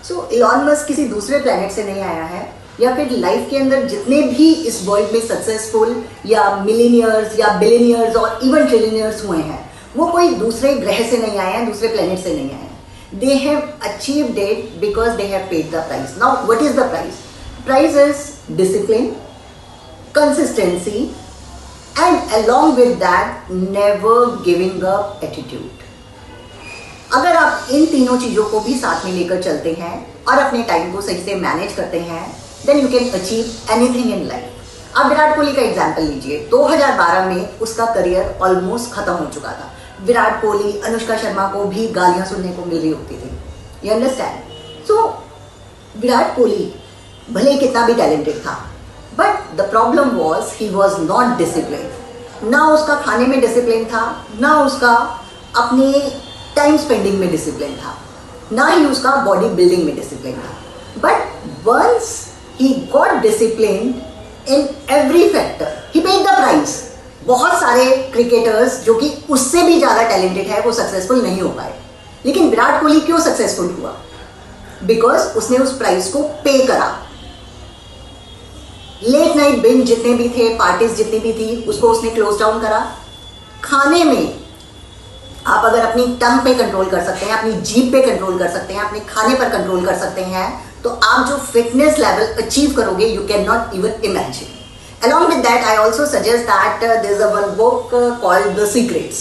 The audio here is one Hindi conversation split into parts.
सो इलॉन मस्क किसी दूसरे प्लेनेट से नहीं आया है, या फिर लाइफ के अंदर जितने भी इस वर्ल्ड में सक्सेसफुल या मिलीनियर्स या बिलियनियर्स और इवन ट्रिलियनियर्स हुए हैं, वो कोई दूसरे ग्रह से नहीं आए हैं, दूसरे प्लेनेट से नहीं आए हैं। They have achieved it because they have paid the price. Now what is the price? Price is discipline, consistency and along with that never giving up attitude। अगर आप इन तीनों चीज़ों को भी साथ में लेकर चलते हैं और अपने टाइम को सही से मैनेज करते हैं, then you can achieve anything in life. आप विराट कोहली का एग्जाम्पल लीजिए। 2012 में उसका करियर ऑलमोस्ट खत्म हो चुका था। विराट कोहली, अनुष्का शर्मा को भी गालियां सुनने को मिल रही होती थी। You understand? So Virat Kohli भले ही कितना भी टैलेंटेड था, but the problem was he was not discipline. ना उसका खाने में डिसिप्लिन था, ना उसका अपने टाइम स्पेंडिंग में डिसिप्लिन था, ना ही उसका बॉडी बिल्डिंग में डिसिप्लिन था। But once he got discipline in every factor, he paid the price. बहुत सारे क्रिकेटर्स जो कि उससे भी ज़्यादा टैलेंटेड है वो सक्सेसफुल नहीं हो पाए, लेकिन विराट कोहली क्यों सक्सेसफुल हुआ? बिकॉज उसने उस प्राइस को पे करा। लेट नाइट बिंज जितने भी थे, पार्टीज जितनी भी थी, उसको उसने क्लोज डाउन करा। खाने में आप अगर अपनी टंग पे कंट्रोल कर सकते हैं, अपनी जीभ पे कंट्रोल कर सकते हैं, अपने खाने पर कंट्रोल कर सकते हैं, तो आप जो फिटनेस लेवल अचीव करोगे you can not even imagine. Along with that, I also suggest that there is one book called The Secrets.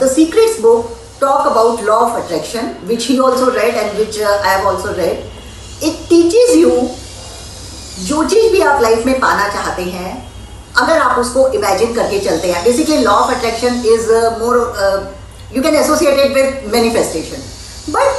The Secrets book talk about law of attraction, which he also read and which I have also read. It teaches you जो चीज़ भी आप लाइफ में पाना चाहते हैं, अगर आप उसको इमेजिन करके चलते हैं। Basically law of attraction is more, you can associate it with manifestation, but